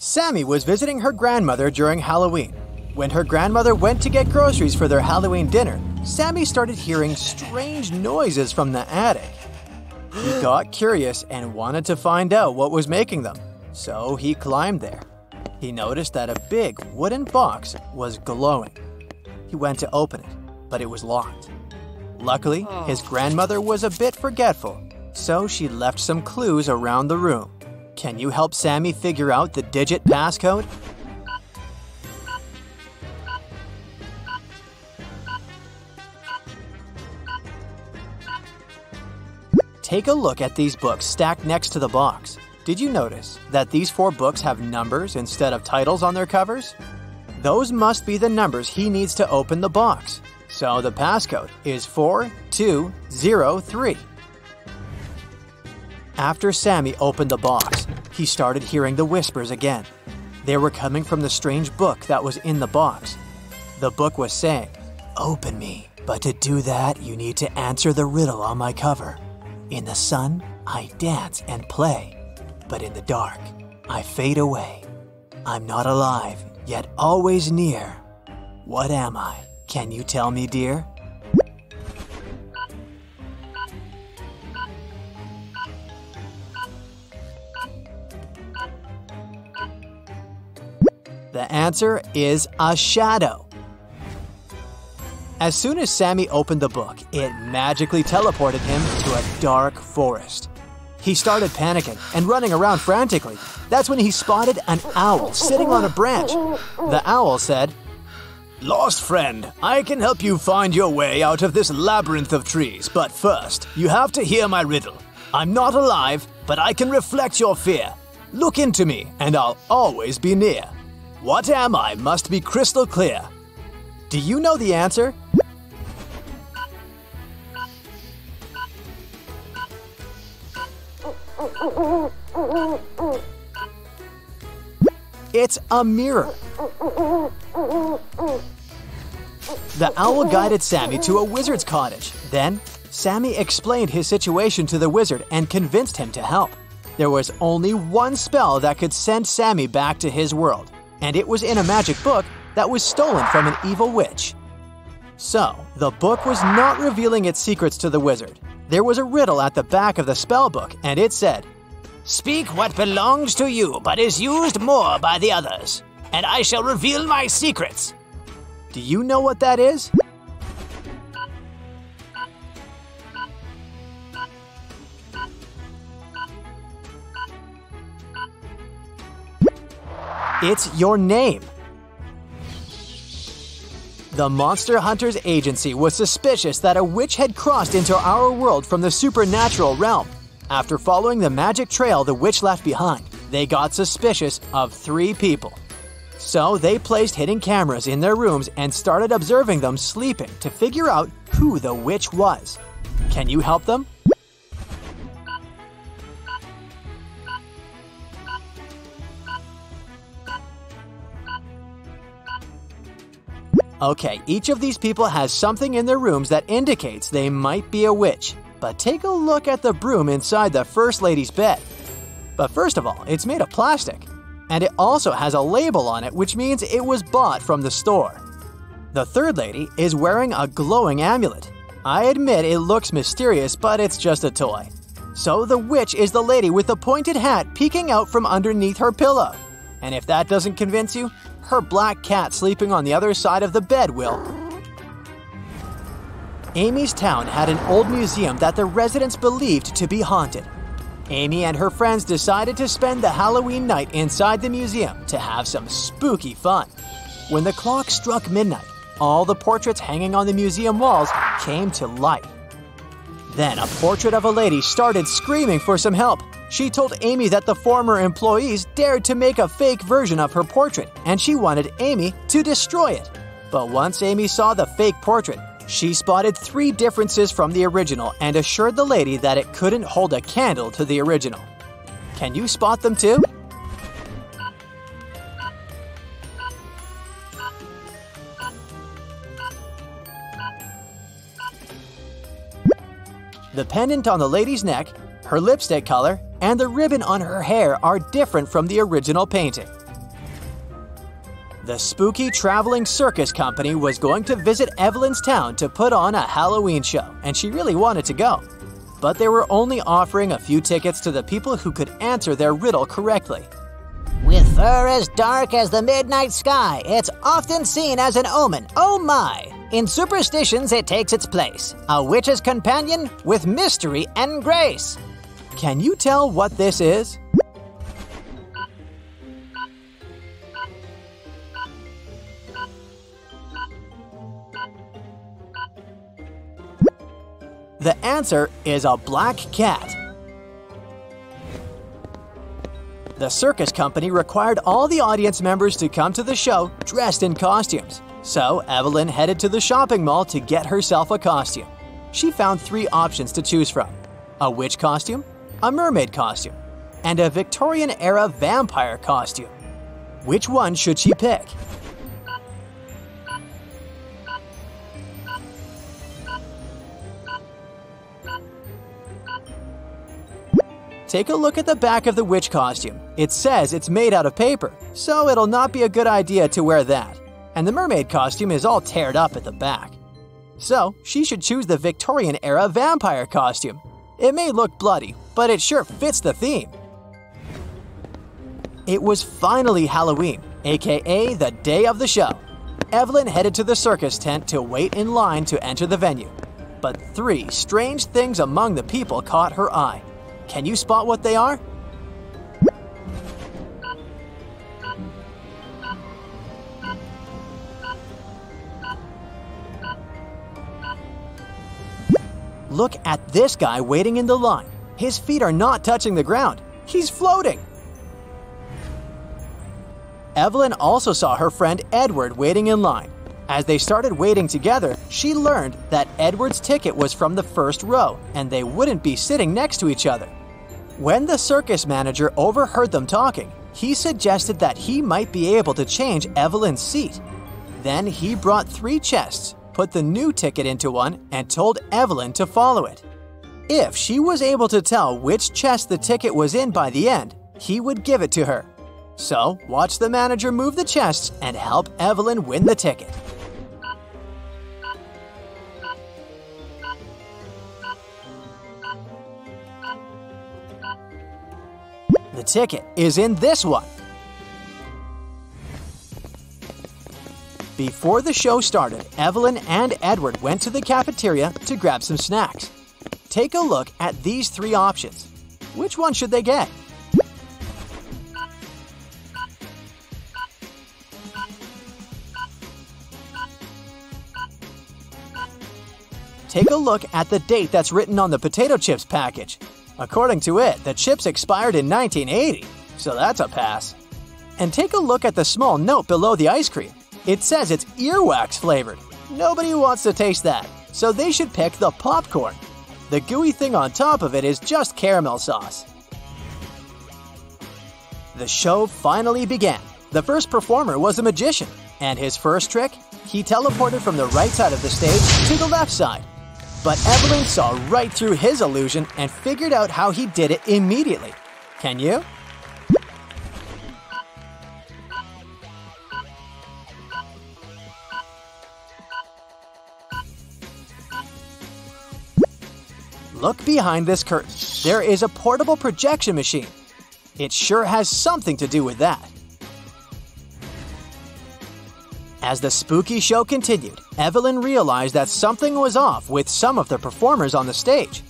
Sammy was visiting her grandmother during Halloween. When her grandmother went to get groceries for their Halloween dinner, Sammy started hearing strange noises from the attic. He got curious and wanted to find out what was making them, so he climbed there. He noticed that a big wooden box was glowing. He went to open it, but it was locked. Luckily, his grandmother was a bit forgetful, so she left some clues around the room. Can you help Sammy figure out the digit passcode? Take a look at these books stacked next to the box. Did you notice that these 4 books have numbers instead of titles on their covers? Those must be the numbers he needs to open the box. So the passcode is 4203. After Sammy opened the box, he started hearing the whispers again. They were coming from the strange book that was in the box. The book was saying, "Open me, but to do that you need to answer the riddle on my cover. In the sun, I dance and play, but in the dark, I fade away. I'm not alive, yet always near. What am I? Can you tell me, dear?" The answer is a shadow. As soon as Sammy opened the book, it magically teleported him to a dark forest. He started panicking and running around frantically. That's when he spotted an owl sitting on a branch. The owl said, "Lost friend, I can help you find your way out of this labyrinth of trees, but first, you have to hear my riddle. I'm not alive, but I can reflect your fear. Look into me, and I'll always be near. What am I must be crystal clear." Do you know the answer? It's a mirror. The owl guided Sammy to a wizard's cottage. Then, Sammy explained his situation to the wizard and convinced him to help. There was only one spell that could send Sammy back to his world, and it was in a magic book that was stolen from an evil witch. So, the book was not revealing its secrets to the wizard. There was a riddle at the back of the spell book, and it said, "Speak what belongs to you but is used more by the others, and I shall reveal my secrets." Do you know what that is? It's your name. The Monster Hunters Agency was suspicious that a witch had crossed into our world from the supernatural realm. After following the magic trail the witch left behind, they got suspicious of 3 people. So they placed hidden cameras in their rooms and started observing them sleeping to figure out who the witch was. Can you help them? Okay, each of these people has something in their rooms that indicates they might be a witch. But take a look at the broom inside the first lady's bed. But first of all, it's made of plastic. And it also has a label on it, which means it was bought from the store. The third lady is wearing a glowing amulet. I admit it looks mysterious, but it's just a toy. So the witch is the lady with the pointed hat peeking out from underneath her pillow. And if that doesn't convince you, her black cat sleeping on the other side of the bed will. Amy's town had an old museum that the residents believed to be haunted. Amy and her friends decided to spend the Halloween night inside the museum to have some spooky fun. When the clock struck midnight, all the portraits hanging on the museum walls came to life. Then a portrait of a lady started screaming for some help. She told Amy that the former employees dared to make a fake version of her portrait, and she wanted Amy to destroy it. But once Amy saw the fake portrait, she spotted 3 differences from the original and assured the lady that it couldn't hold a candle to the original. Can you spot them too? The pendant on the lady's neck, her lipstick color, and the ribbon on her hair are different from the original painting. The spooky traveling circus company was going to visit Evelyn's town to put on a Halloween show, and she really wanted to go. But they were only offering a few tickets to the people who could answer their riddle correctly. With fur as dark as the midnight sky, it's often seen as an omen, oh my! In superstitions it takes its place, a witch's companion with mystery and grace. Can you tell what this is? The answer is a black cat. The circus company required all the audience members to come to the show dressed in costumes. So Evelyn headed to the shopping mall to get herself a costume. She found 3 options to choose from: a witch costume, a mermaid costume, and a Victorian-era vampire costume. Which one should she pick? Take a look at the back of the witch costume. It says it's made out of paper, so it'll not be a good idea to wear that. And the mermaid costume is all teared up at the back. So she should choose the Victorian-era vampire costume. It may look bloody, but it sure fits the theme. It was finally Halloween, aka the day of the show. Evelyn headed to the circus tent to wait in line to enter the venue. But 3 strange things among the people caught her eye. Can you spot what they are? Look at this guy waiting in the line. His feet are not touching the ground. He's floating. Evelyn also saw her friend Edward waiting in line. As they started waiting together, she learned that Edward's ticket was from the first row, and they wouldn't be sitting next to each other. When the circus manager overheard them talking, he suggested that he might be able to change Evelyn's seat. Then he brought 3 chests, put the new ticket into one, and told Evelyn to follow it. If she was able to tell which chest the ticket was in by the end, he would give it to her. So watch the manager move the chests and help Evelyn win the ticket. The ticket is in this one. Before the show started, Evelyn and Edward went to the cafeteria to grab some snacks. Take a look at these 3 options. Which one should they get? Take a look at the date that's written on the potato chips package. According to it, the chips expired in 1980, so that's a pass. And take a look at the small note below the ice cream. It says it's earwax flavored. Nobody wants to taste that, so they should pick the popcorn. The gooey thing on top of it is just caramel sauce. The show finally began. The first performer was a magician, and his first trick, he teleported from the right side of the stage to the left side. But Evelyn saw right through his illusion and figured out how he did it immediately. Can you? Look behind this curtain. There is a portable projection machine. It sure has something to do with that. As the spooky show continued, Evelyn realized that something was off with some of the performers on the stage.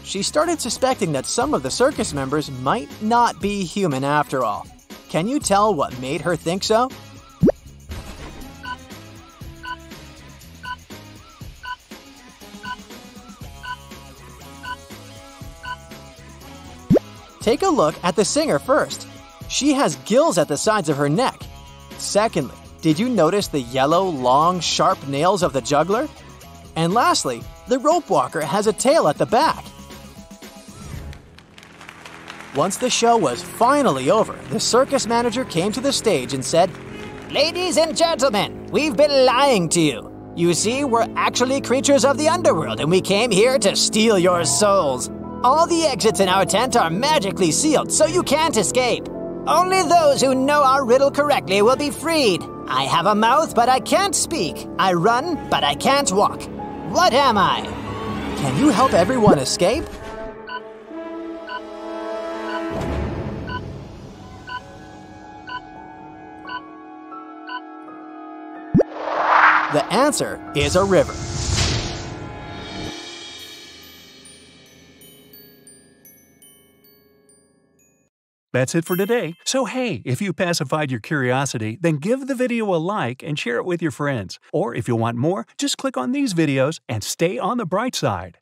She started suspecting that some of the circus members might not be human after all. Can you tell what made her think so? Take a look at the singer first. She has gills at the sides of her neck. Secondly, did you notice the yellow, long, sharp nails of the juggler? And lastly, the rope walker has a tail at the back. Once the show was finally over, the circus manager came to the stage and said, Ladies and gentlemen, we've been lying to you. You see, we're actually creatures of the underworld, and we came here to steal your souls. All the exits in our tent are magically sealed, so you can't escape. Only those who know our riddle correctly will be freed. I have a mouth, but I can't speak. I run, but I can't walk. What am I? Can you help everyone escape? The answer is a river. That's it for today. So hey, if you pacified your curiosity, then give the video a like and share it with your friends. Or if you want more, just click on these videos and stay on the bright side.